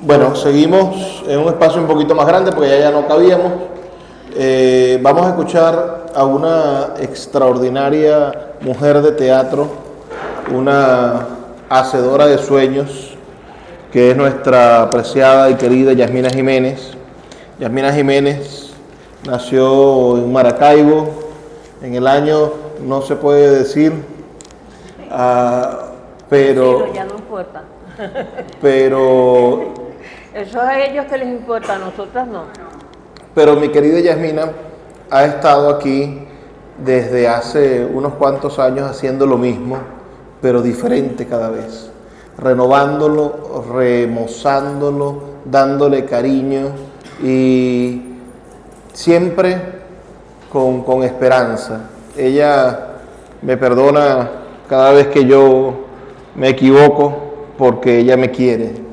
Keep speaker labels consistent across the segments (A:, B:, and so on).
A: Bueno, seguimos en un espacio un poquito más grande porque ya no cabíamos. Vamos a escuchar a una extraordinaria mujer de teatro, una hacedora de sueños, que es nuestra apreciada y querida Yasmina Jiménez. Yasmina Jiménez nació en Maracaibo en el año, no se puede decir, pero...
B: Sí, ya no importa.
A: Pero...
B: Eso es a ellos que les importa, a nosotras no.
A: Pero mi querida Yasmina ha estado aquí desde hace unos cuantos años haciendo lo mismo, pero diferente cada vez, renovándolo, remozándolo, dándole cariño y siempre con esperanza. Ella me perdona cada vez que yo me equivoco porque ella me quiere.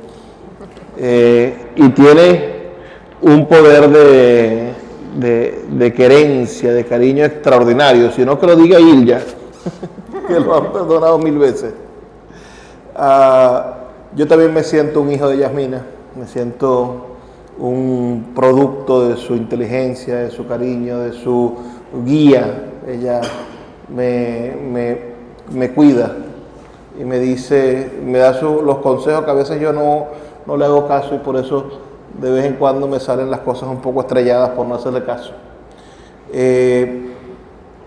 A: Y tiene un poder de querencia, de cariño extraordinario, si no que lo diga Ilja, que lo han perdonado 1000 veces. Yo también me siento un hijo de Yasmina, me siento un producto de su inteligencia, de su cariño, de su guía. Ella me cuida y me dice, me da los consejos que a veces yo no le hago caso y por eso de vez en cuando me salen las cosas un poco estrelladas por no hacerle caso.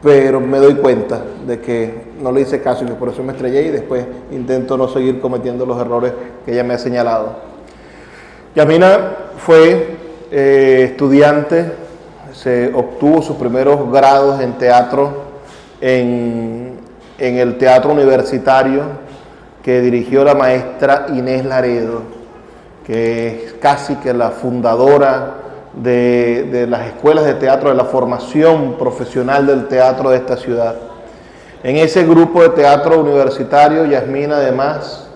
A: Pero me doy cuenta de que no le hice caso y que por eso me estrellé y después intento no seguir cometiendo los errores que ella me ha señalado. Yasmina fue estudiante, se obtuvo sus primeros grados en teatro en el teatro universitario que dirigió la maestra Inés Laredo, que es casi que la fundadora de las escuelas de teatro, de la formación profesional del teatro de esta ciudad. En ese grupo de teatro universitario, Yasmina además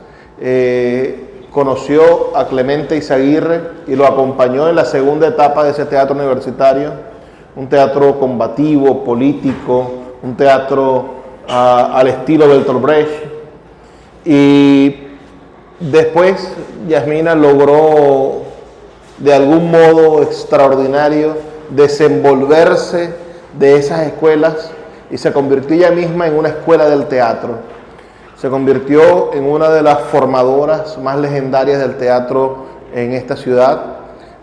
A: conoció a Clemente Izaguirre y lo acompañó en la segunda etapa de ese teatro universitario, un teatro combativo, político, un teatro al estilo Bertolt Brecht. Y después Yasmina logró de algún modo extraordinario desenvolverse de esas escuelas y se convirtió ella misma en una escuela del teatro. Se convirtió en una de las formadoras más legendarias del teatro en esta ciudad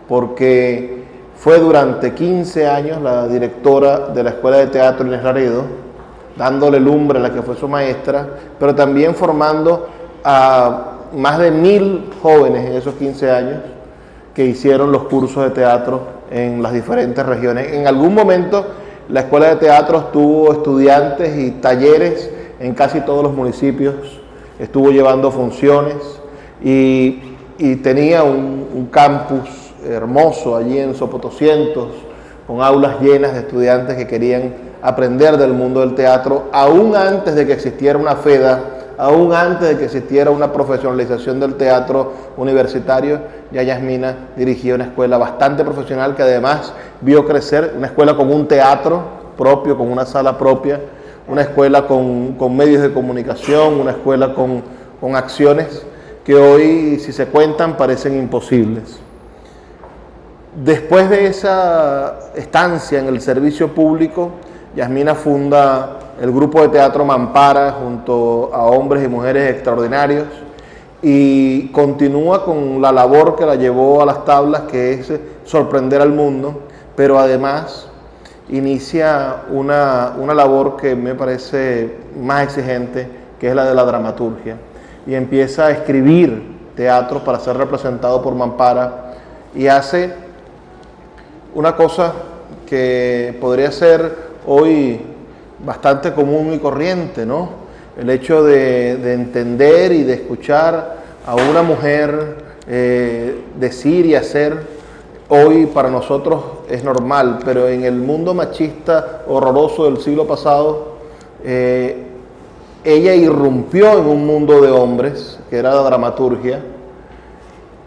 A: porque fue durante 15 años la directora de la Escuela de Teatro Inés Laredo, dándole lumbre a la que fue su maestra, pero también formando a más de 1000 jóvenes en esos 15 años que hicieron los cursos de teatro en las diferentes regiones. En algún momento la Escuela de Teatro tuvo estudiantes y talleres en casi todos los municipios, estuvo llevando funciones y tenía un campus hermoso allí en Sopotoscientos, con aulas llenas de estudiantes que querían aprender del mundo del teatro, aún antes de que existiera una FEDA, aún antes de que existiera una profesionalización del teatro universitario. Ya Yasmina dirigía una escuela bastante profesional que además vio crecer, una escuela con un teatro propio, con una sala propia, una escuela con medios de comunicación, una escuela con acciones que hoy, si se cuentan, parecen imposibles. Después de esa estancia en el servicio público, Yasmina funda el grupo de teatro Mampara junto a hombres y mujeres extraordinarios y continúa con la labor que la llevó a las tablas, que es sorprender al mundo, pero además inicia una labor que me parece más exigente, que es la de la dramaturgia, y empieza a escribir teatro para ser representado por Mampara y hace una cosa que podría ser hoy bastante común y corriente, ¿no? El hecho de entender y de escuchar a una mujer decir y hacer, hoy para nosotros es normal, pero en el mundo machista horroroso del siglo pasado, ella irrumpió en un mundo de hombres, que era la dramaturgia,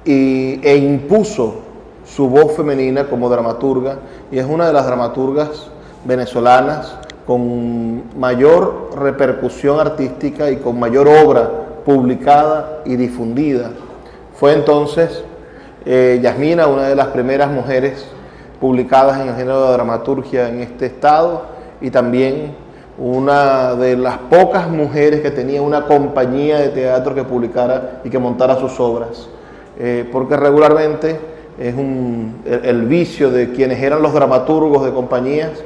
A: e impuso su voz femenina como dramaturga, y es una de las dramaturgas venezolanas con mayor repercusión artística y con mayor obra publicada y difundida. Fue entonces Yasmina, una de las primeras mujeres publicadas en el género de dramaturgia en este estado, y también una de las pocas mujeres que tenía una compañía de teatro que publicara y que montara sus obras, porque regularmente es el vicio de quienes eran los dramaturgos de compañías,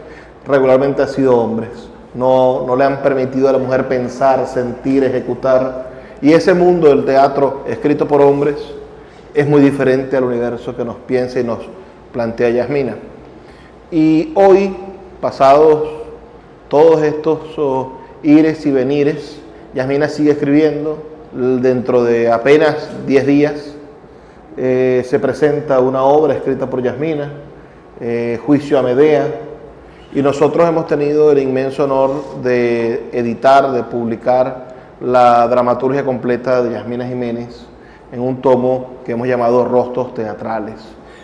A: regularmente ha sido hombres. No le han permitido a la mujer pensar, sentir, ejecutar, y ese mundo del teatro escrito por hombres es muy diferente al universo que nos piensa y nos plantea Yasmina. Y hoy, pasados todos estos ires y venires, Yasmina sigue escribiendo. Dentro de apenas 10 días se presenta una obra escrita por Yasmina, Juicio a Medea, y nosotros hemos tenido el inmenso honor de editar, de publicar la dramaturgia completa de Yasmina Jiménez en un tomo que hemos llamado Rostros Teatrales.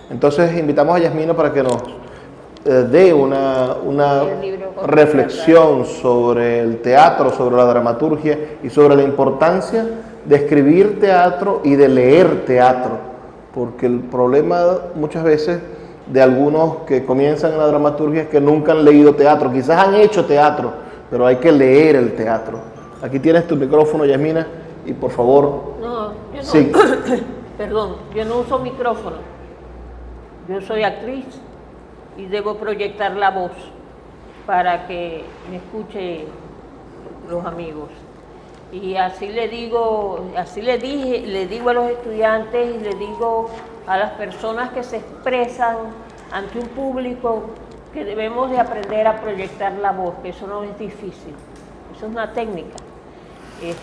A: Entonces invitamos a Yasmina para que nos dé una reflexión sobre el teatro, sobre la dramaturgia y sobre la importancia de escribir teatro y de leer teatro, porque el problema muchas veces de algunos que comienzan en la dramaturgia es que nunca han leído teatro, quizás han hecho teatro, pero hay que leer el teatro. Aquí tienes tu micrófono, Yasmina, y por favor...
B: No, yo no,
A: sí.
B: perdón, yo no uso micrófono. Yo soy actriz y debo proyectar la voz para que me escuchen los amigos. Y así le digo a los estudiantes y le digo a las personas que se expresan ante un público que debemos de aprender a proyectar la voz, que eso no es difícil, eso es una técnica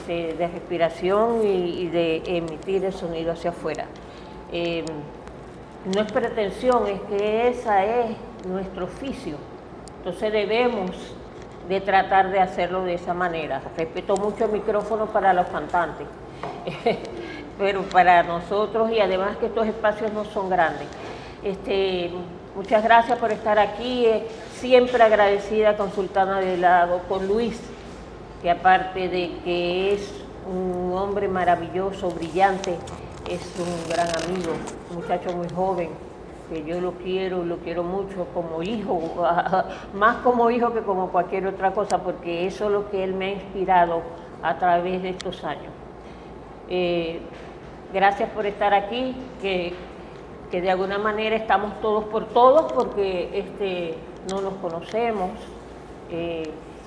B: de respiración y de emitir el sonido hacia afuera. No es pretensión, es que esa es nuestro oficio, entonces debemos de tratar de hacerlo de esa manera. Respeto mucho el micrófono para los cantantes, pero para nosotros, y además que estos espacios no son grandes. Muchas gracias por estar aquí, siempre agradecida con Sultana del Lago, con Luis, que aparte de que es un hombre maravilloso, brillante, es un gran amigo, un muchacho muy joven, que yo lo quiero mucho como hijo, más como hijo que como cualquier otra cosa, porque eso es lo que él me ha inspirado a través de estos años. Gracias por estar aquí, que de alguna manera estamos todos por todos, porque no nos conocemos,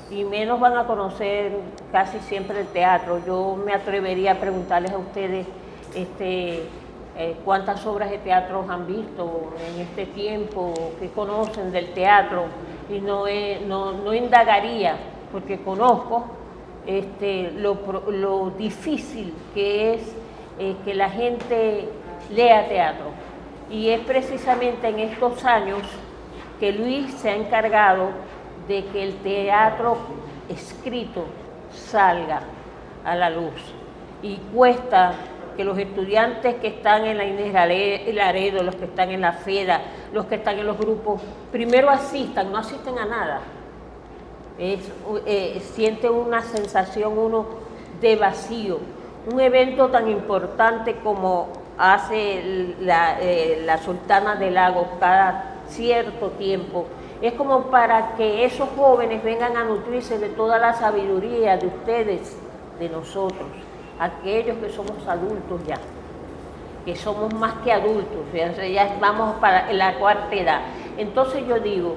B: y menos van a conocer casi siempre el teatro. Yo me atrevería a preguntarles a ustedes cuántas obras de teatro han visto en este tiempo, qué conocen del teatro, y no indagaría, porque conozco lo difícil que es que la gente lea teatro. Y es precisamente en estos años que Luis se ha encargado de que el teatro escrito salga a la luz. Y cuesta que los estudiantes que están en la Inés Laredo, los que están en la FEDA, los que están en los grupos, primero asistan, no asisten a nada. Siente una sensación uno de vacío. Un evento tan importante como hace la Sultana del Lago cada cierto tiempo, es como para que esos jóvenes vengan a nutrirse de toda la sabiduría de ustedes, de nosotros, aquellos que somos adultos ya, que somos más que adultos, ya vamos para la cuarta edad. Entonces yo digo,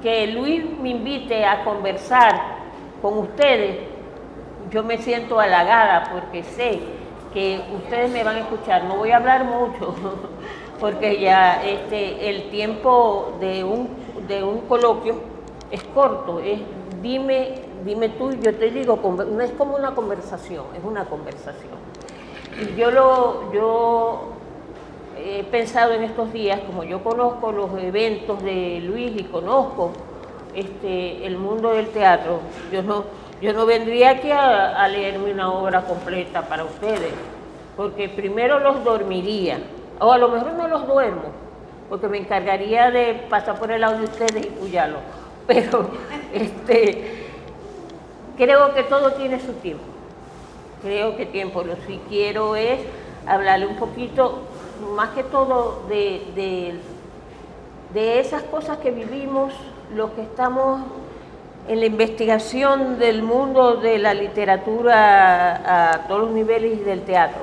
B: que Luis me invite a conversar con ustedes, yo me siento halagada porque sé que ustedes me van a escuchar. No voy a hablar mucho porque ya el tiempo de un coloquio es corto, es dime tú, yo te digo, no es como una conversación, es una conversación. Y yo he pensado en estos días, como yo conozco los eventos de Luis y conozco el mundo del teatro, yo no vendría aquí a leerme una obra completa para ustedes, porque primero los dormiría, o a lo mejor no los duermo, porque me encargaría de pasar por el lado de ustedes y puyarlos, pero creo que todo tiene su tiempo, creo que tiempo, lo que quiero es hablarle un poquito, más que todo, de esas cosas que vivimos, los que estamos en la investigación del mundo de la literatura a todos los niveles y del teatro,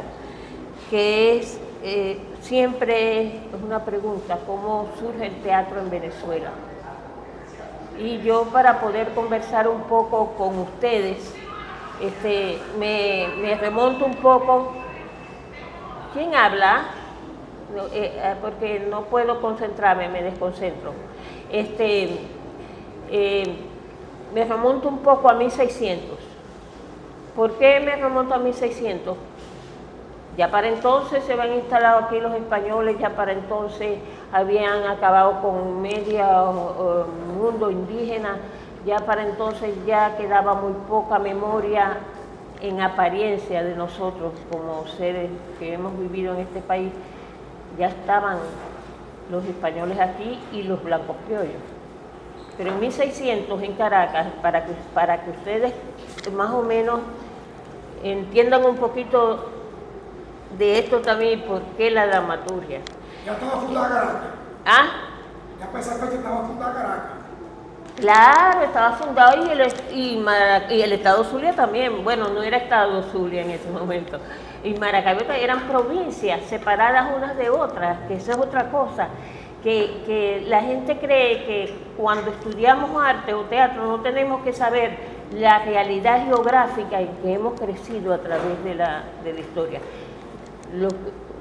B: que es siempre es una pregunta, ¿cómo surge el teatro en Venezuela? Y yo, para poder conversar un poco con ustedes, me remonto un poco. ¿Quién habla? No, porque no puedo concentrarme, me desconcentro. Me remonto un poco a 1600. ¿Por qué me remonto a 1600? Ya para entonces se habían instalado aquí los españoles, ya para entonces habían acabado con medio mundo indígena, ya para entonces ya quedaba muy poca memoria en apariencia de nosotros como seres que hemos vivido en este país. Ya estaban los españoles aquí y los blancos criollos. Pero en 1600 en Caracas, para que ustedes más o menos entiendan un poquito de esto también, por qué la dramaturgia.
C: Ya estaba fundada Caracas.
B: ¿Ah?
C: Ya pensaste que estaba fundada Caracas.
B: Claro, estaba fundado y el Estado Zulia también. Bueno, no era Estado Zulia en ese momento. Y Maracaibo eran provincias separadas unas de otras, que esa es otra cosa. Que la gente cree que cuando estudiamos arte o teatro no tenemos que saber la realidad geográfica en que hemos crecido a través de la historia.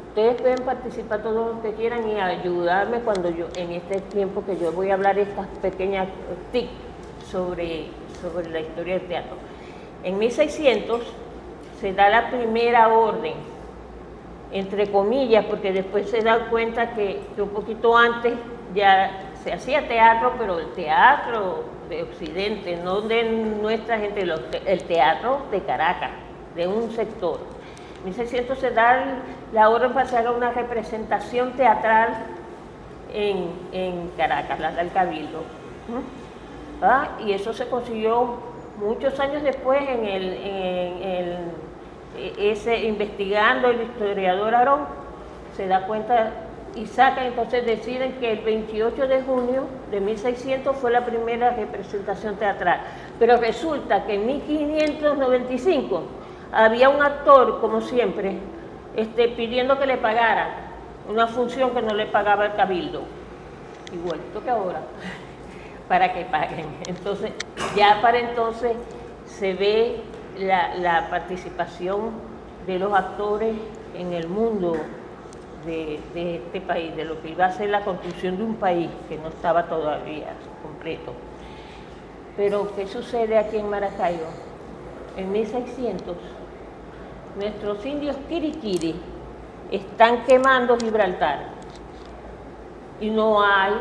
B: Ustedes pueden participar todos los que quieran y ayudarme cuando yo, en este tiempo que yo voy a hablar estas pequeñas tips sobre la historia del teatro. En 1600 se da la primera orden, entre comillas, porque después se da cuenta que un poquito antes ya se hacía teatro, pero el teatro de Occidente, no de nuestra gente, el teatro de Caracas, de un sector. En 1600 se da la orden para hacer una representación teatral en Caracas, la del Cabildo. Y eso se consiguió muchos años después investigando el historiador Arón, se da cuenta y saca, entonces deciden que el 28 de junio de 1600 fue la primera representación teatral. Pero resulta que en 1595 había un actor, como siempre, pidiendo que le pagaran una función que no le pagaba el Cabildo, igualito que ahora, para que paguen. Entonces, ya para entonces se ve la participación de los actores en el mundo de este país, de lo que iba a ser la construcción de un país que no estaba todavía completo. Pero, ¿qué sucede aquí en Maracaibo? En 1600, nuestros indios Quiriquiri están quemando Gibraltar y no hay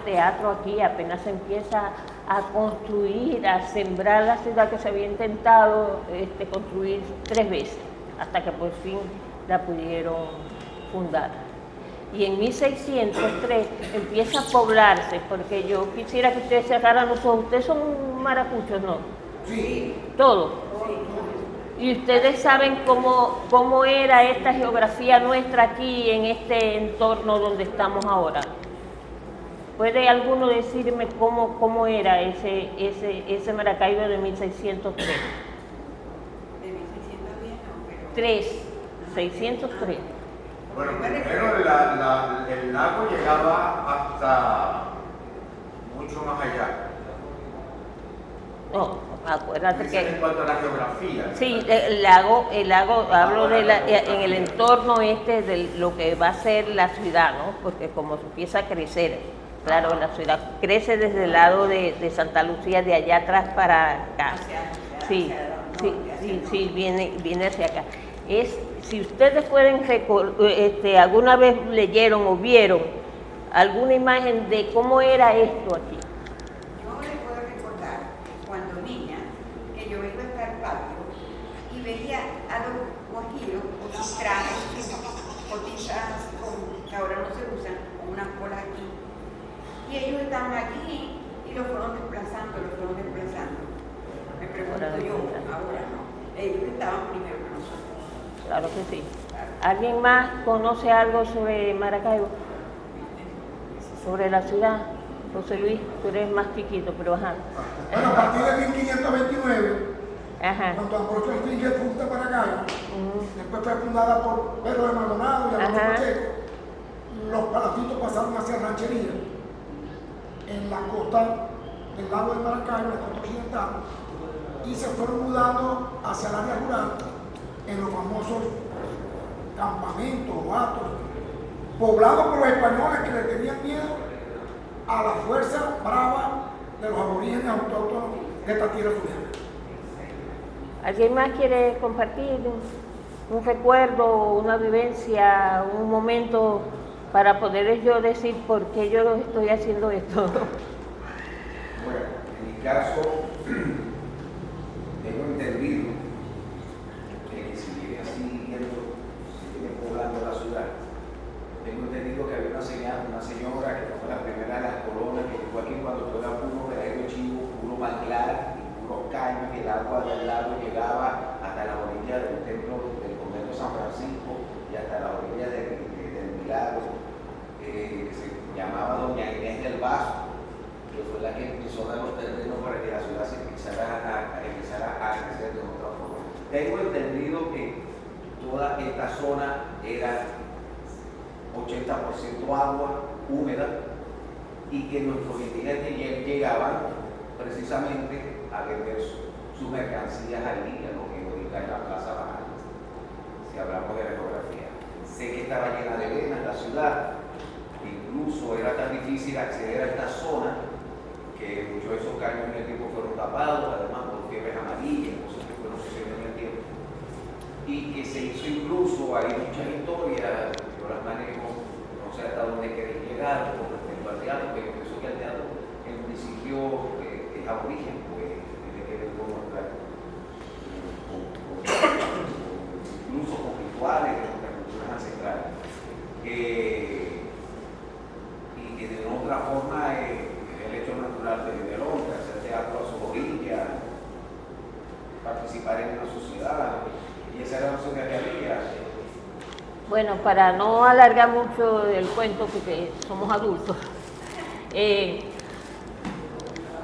B: teatro aquí, apenas se empieza a construir, a sembrar la ciudad que se había intentado construir 3 veces, hasta que por fin la pudieron fundar. Y en 1603 empieza a poblarse, porque yo quisiera que ustedes cerraran los ojos. Ustedes son maracuchos, ¿no?
C: Sí.
B: Todos. Y ustedes saben cómo era esta geografía nuestra aquí en este entorno donde estamos ahora. ¿Puede alguno decirme cómo era ese Maracaibo de 1603?
D: De 1610 no, pero...
B: 603.
E: Bueno, primero el lago llegaba hasta mucho más allá.
B: No, acuérdate que...
E: En cuanto a la geografía.
B: Sí, el lago hablo en el entorno de lo que va a ser la ciudad, ¿no? Porque como empieza a crecer, claro, la ciudad crece desde el lado de Santa Lucía, de allá atrás para acá. Sí, viene hacia acá. Si ustedes pueden alguna vez leyeron o vieron alguna imagen de cómo era esto aquí.
D: Yo les puedo recordar cuando niña que yo iba hasta el patio y veía a los guajiros con sus trajes, cotizas que ahora no se usan, con unas colas aquí. Y ellos estaban allí y los fueron desplazando. Me pregunto yo, ahora no. Ellos estaban primero que nosotros.
B: Claro que sí.
D: Claro.
B: ¿Alguien más conoce algo sobre Maracaibo? Sobre la ciudad. José Luis, tú eres más chiquito, pero ajá.
C: Bueno, a partir de 1529,
B: Ajá.
C: cuando Ambrosio Stringel funda Maracaibo, después fue fundada por Pedro de Maldonado y Alonso
B: Ajá.
C: Pacheco, los palacitos pasaron a ser ranchería en la costa del lago de Maracaibo, en la costa occidental, y se fueron mudando hacia el área rural en los famosos campamentos o atos, poblados por los españoles que le tenían miedo a la fuerza brava de los aborígenes autóctonos de esta tierra sudana.
B: ¿Alguien más quiere compartir un recuerdo, una vivencia, un momento para poder yo decir por qué yo estoy haciendo esto?
F: Bueno, en mi caso, tengo entendido que si viene así viendo, si viene poblando la ciudad, tengo entendido que había una señora que fue la primera de las colonas que llegó aquí cuando todo era puro verdadero chivo, puro manglar y puro caño, y el agua del lago llegaba hasta la orilla del templo del convento de San Francisco y hasta la orilla del Milagro, que se llamaba Doña Inés del Vaso, que fue la que empezó a dar los terrenos para que la ciudad se empezara a crecer de otra forma. Tengo entendido que toda esta zona era 80% agua húmeda y que nuestros indígenas llegaban precisamente a vender sus mercancías allí, a lo que ahorita es la Plaza Baja, si hablamos de la geografía. Sé que estaba llena de venas la ciudad, incluso era tan difícil acceder a esta zona que muchos de esos caños en el tiempo fueron tapados, además por fiebres amarillas, cosas que fueron sucediendo en el tiempo. Y que se hizo incluso, hay muchas historias, yo las manejo, no sé hasta dónde queréis llegar con respecto al teatro, pero yo pienso que el teatro en principio es aborigen, pues tiene que ver con nuestra, incluso con rituales de nuestras culturas ancestrales. Y que de otra forma el hecho natural del hombre, hacer teatro a su orilla, participar en una sociedad, y esa era la sociedad que había.
B: Bueno, para no alargar mucho el cuento, porque somos adultos,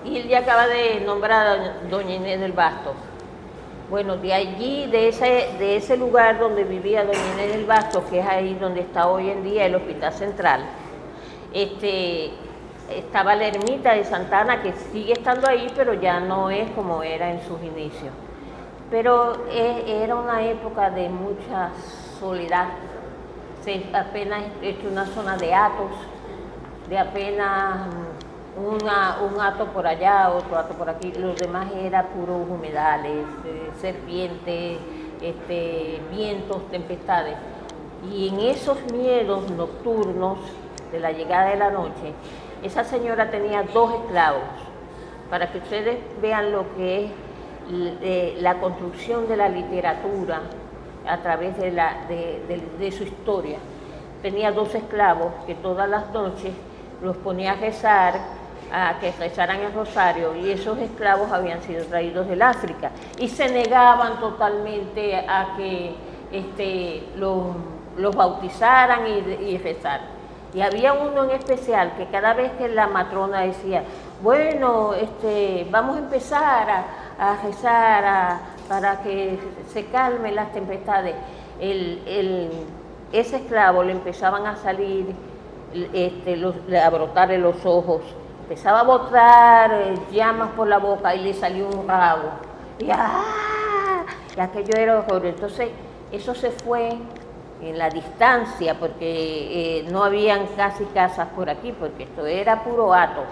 B: Hilda acaba de nombrar a doña Inés del Basto. Bueno, de allí, de ese lugar donde vivía doña Inés del Basto, que es ahí donde está hoy en día el Hospital Central, estaba la ermita de Santa Ana, que sigue estando ahí, pero ya no es como era en sus inicios. Pero era una época de mucha soledad. Se apenas hecho una zona de hatos, de apenas un hato por allá, otro hato por aquí. Los demás era puros humedales, serpientes, vientos, tempestades. Y en esos miedos nocturnos de la llegada de la noche, esa señora tenía 2 esclavos, para que ustedes vean lo que es la construcción de la literatura a través de su historia. Tenía 2 esclavos que todas las noches los ponía a rezar, a que rezaran el rosario, y esos esclavos habían sido traídos del África y se negaban totalmente a que los bautizaran y rezaran. Y había uno en especial que cada vez que la matrona decía, bueno, vamos a empezar a rezar para que se calmen las tempestades, ese esclavo le empezaban a salir, a brotarle los ojos, empezaba a botar llamas por la boca y le salió un rabo. Y aquello era horror. Entonces, eso se fue en la distancia, porque no habían casi casas por aquí, porque esto era puro hato.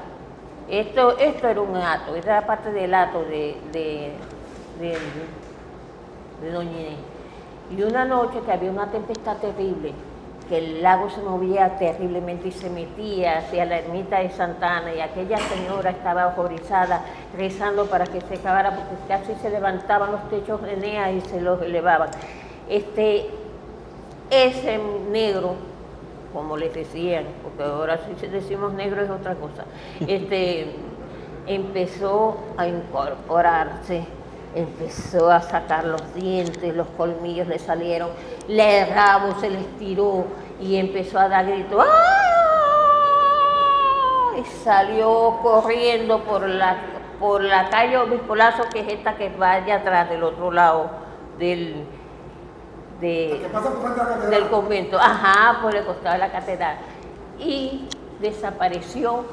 B: Esto era un hato, esta era parte del hato de doña Inés. Y una noche que había una tempestad terrible, que el lago se movía terriblemente y se metía hacia la ermita de Santa Ana, y aquella señora estaba horrorizada rezando para que se acabara, porque casi se levantaban los techos de Enea y se los elevaban. Ese negro, como les decían, porque ahora si decimos negro es otra cosa, empezó a incorporarse empezó a sacar los dientes, los colmillos le salieron, el rabo se le estiró y empezó a dar gritos. ¡Ah! Y salió corriendo por la calle Obispo Lazo, que es esta que va allá atrás del otro lado del convento, por el costado de la catedral, y desapareció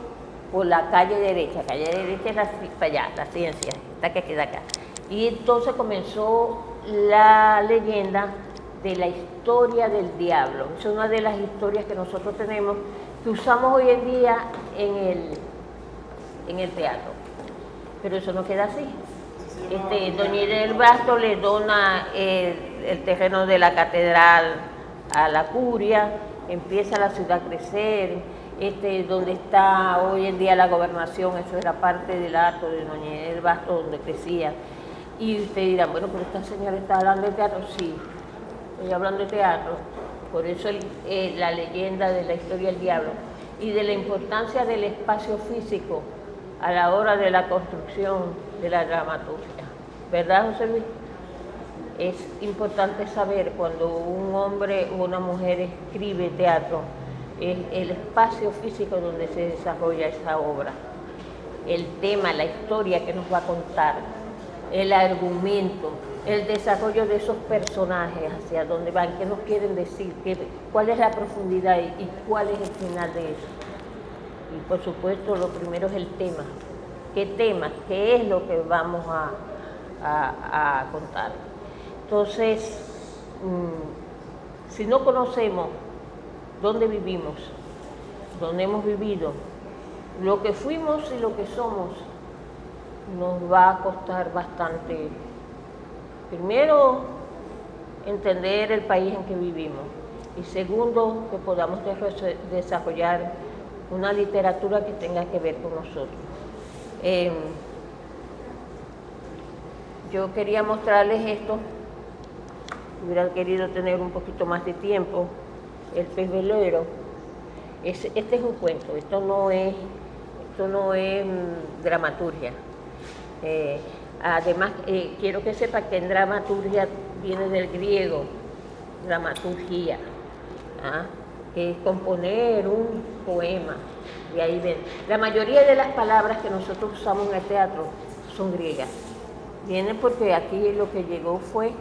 B: por la calle derecha. Calle derecha es la ciencia, esta que queda acá. Y entonces comenzó la leyenda de la historia del diablo. Es una de las historias que nosotros tenemos, que usamos hoy en día en el teatro. Pero eso no queda así. Doña Irel Basto le dona el terreno de la catedral a la curia, empieza la ciudad a crecer, donde está hoy en día la gobernación, eso era parte del acto de doña Irel Basto, donde crecía. Y ustedes dirán, bueno, pero esta señora está hablando de teatro. Sí, estoy hablando de teatro. Por eso la leyenda de la historia del diablo y de la importancia del espacio físico a la hora de la construcción de la dramaturgia. ¿Verdad, José Luis? Es importante saber cuando un hombre o una mujer escribe teatro, es el espacio físico donde se desarrolla esa obra, el tema, la historia que nos va a contar, el argumento, el desarrollo de esos personajes, hacia dónde van, qué nos quieren decir, cuál es la profundidad y cuál es el final de eso. Y por supuesto lo primero es el tema. ¿Qué tema? ¿Qué es lo que vamos a contar? Entonces, si no conocemos dónde vivimos, dónde hemos vivido, lo que fuimos y lo que somos, nos va a costar bastante. Primero, entender el país en que vivimos. Y segundo, que podamos desarrollar una literatura que tenga que ver con nosotros. Yo quería mostrarles esto, hubiera querido tener un poquito más de tiempo, el pez velero. Este es un cuento, esto no es dramaturgia. Además, quiero que sepa que en dramaturgia viene del griego, dramaturgia, que es componer un poema. Y ahí ven, la mayoría de las palabras que nosotros usamos en el teatro son griegas. Vienen porque aquí lo que llegó fue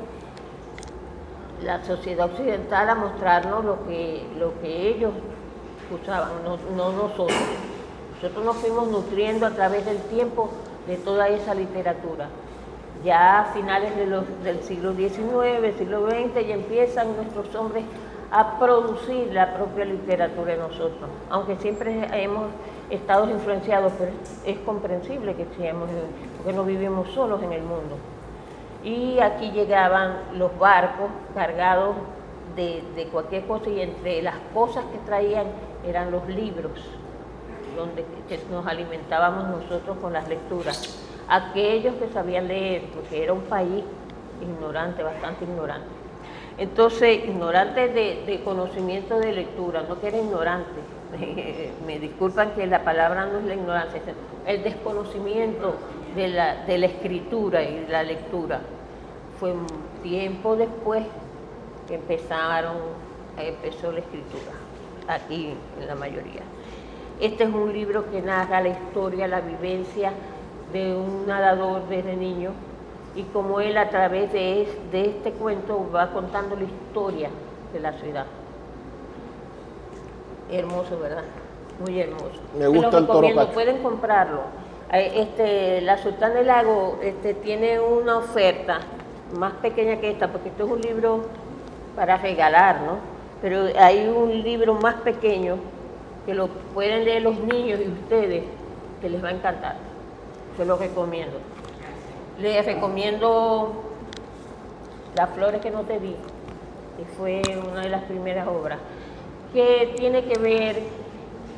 B: la sociedad occidental a mostrarnos lo que ellos usaban, no nosotros. Nosotros nos fuimos nutriendo a través del tiempo de toda esa literatura. Ya a finales del siglo XIX, siglo XX, ya empiezan nuestros hombres a producir la propia literatura en nosotros, aunque siempre hemos estado influenciados, pero es comprensible que seamos, porque no vivimos solos en el mundo. Y aquí llegaban los barcos cargados de cualquier cosa, y entre las cosas que traían eran los libros, que nos alimentábamos nosotros con las lecturas. Aquellos que sabían leer, porque era un país ignorante, bastante ignorante. Entonces, ignorante de conocimiento de lectura, no que era ignorante, me disculpan que la palabra no es la ignorancia, es el desconocimiento de la escritura y de la lectura. Fue un tiempo después que empezó la escritura, aquí en la mayoría. Este es un libro que narra la historia, la vivencia de un nadador desde niño, y como él a través de este cuento va contando la historia de la ciudad. Hermoso, ¿verdad? Muy hermoso.
A: Me gusta el Toro Pacho.
B: Pueden comprarlo. La Sultana del Lago tiene una oferta más pequeña que esta, porque esto es un libro para regalar, ¿no? Pero hay un libro más pequeño que lo pueden leer los niños y ustedes, que les va a encantar. Yo lo recomiendo. Les recomiendo Las flores que no te di, que fue una de las primeras obras, que tiene que ver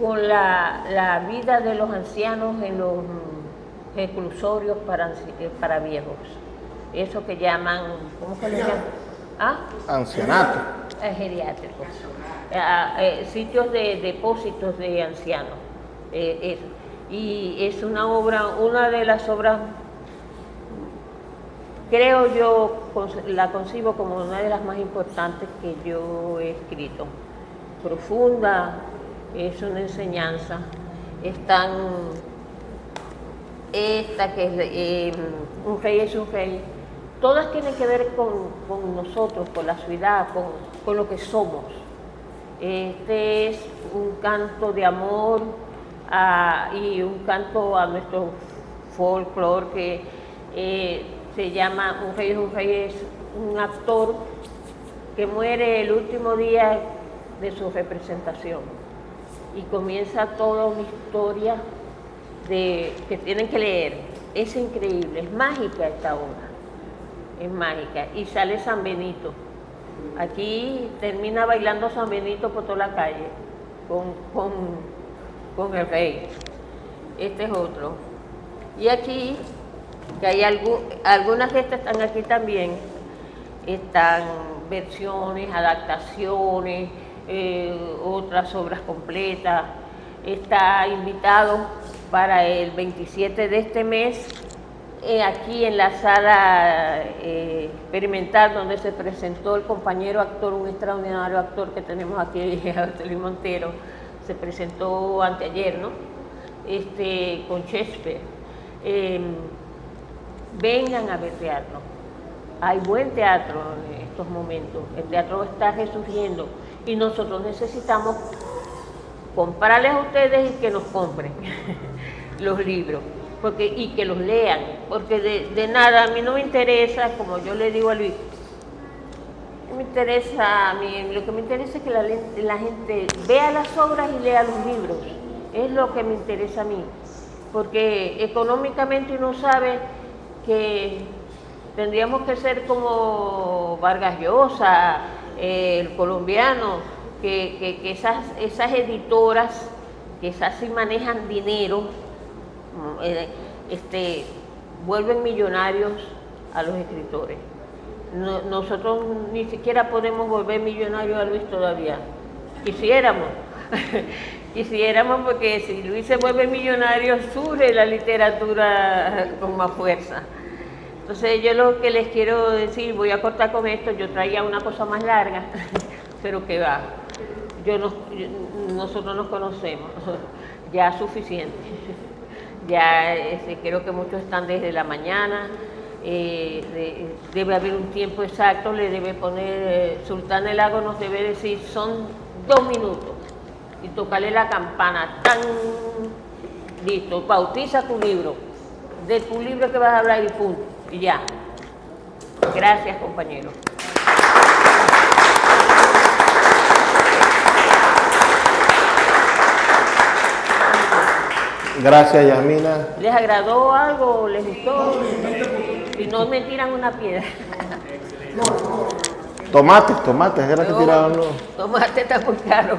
B: con la vida de los ancianos en los reclusorios para viejos. Eso que llaman, ¿cómo se le llama?
A: Ancianato.
B: Geriátricos. Sitios de depósitos de ancianos. Y es una de las obras creo yo, la concibo como una de las más importantes que yo he escrito. Profunda, es una enseñanza, esta que es Un rey es un rey, todas tienen que ver con nosotros, con la ciudad, con lo que somos. Este es un canto de amor y un canto a nuestro folclore que se llama Un rey es un actor que muere el último día de su representación y comienza toda una historia que tienen que leer. Es increíble, es mágica esta obra, es mágica. Y sale San Benito. Aquí termina bailando San Benito por toda la calle con el rey. Este es otro. Y aquí, que hay algunas de estas están aquí también, están versiones, adaptaciones, otras obras completas. Está invitado para el 27 de este mes, aquí en la sala experimental donde se presentó el compañero actor, un extraordinario actor que tenemos aquí, José Luis Montero, se presentó anteayer, ¿no? Con Shakespeare. Vengan a ver teatro. Hay buen teatro en estos momentos. El teatro está resurgiendo y nosotros necesitamos comprarles a ustedes y que nos compren los libros y que los lean, porque de nada, a mí no me interesa, como yo le digo a Luis, lo que me interesa es que la gente vea las obras y lea los libros, es lo que me interesa a mí, porque económicamente uno sabe que tendríamos que ser como Vargas Llosa, el colombiano, que esas editoras, que esas sí manejan dinero, vuelven millonarios a los escritores. Nosotros ni siquiera podemos volver millonarios a Luis todavía. Quisiéramos, porque si Luis se vuelve millonario, surge la literatura con más fuerza. Entonces yo lo que les quiero decir, voy a cortar con esto, yo traía una cosa más larga, pero que va. Nosotros nos conocemos, ya es suficiente. Ya creo que muchos están desde la mañana, debe haber un tiempo exacto, le debe poner, Sultán El Lago nos debe decir, son 2 minutos, y tocarle la campana, tan listo, bautiza tu libro, de tu libro que vas a hablar y punto, y ya. Gracias, compañeros.
A: Gracias, Yasmina.
B: ¿Les agradó algo? ¿Les gustó? Si no, me tiran una piedra.
A: Tomates, era que tiraban los...
B: Tomate está muy caro.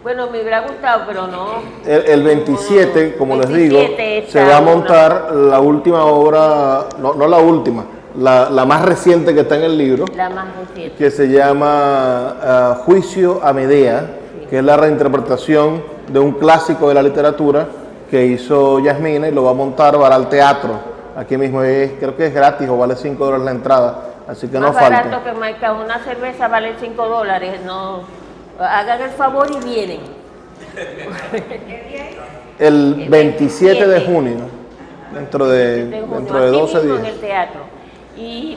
B: Bueno, me hubiera gustado, pero no.
A: El 27, como les
B: 27
A: digo, se va a montar la última obra, no la última, la más reciente que está en el libro,
B: La más reciente.
A: que se llama Juicio a Medea, que es la reinterpretación de un clásico de la literatura que hizo Yasmina y lo va a montar para el teatro. Aquí mismo creo que es gratis o vale $5 la entrada, así que no
B: Más
A: falta.
B: barato que Maica, una cerveza vale $5, no, hagan el favor y vienen.
A: El 27 de junio, dentro de 12
B: aquí mismo
A: días.
B: en el teatro. Y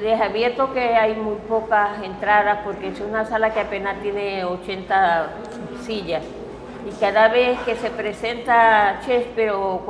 B: les advierto que hay muy pocas entradas porque es una sala que apenas tiene 80 sillas. Y cada vez que se presenta Shakespeare o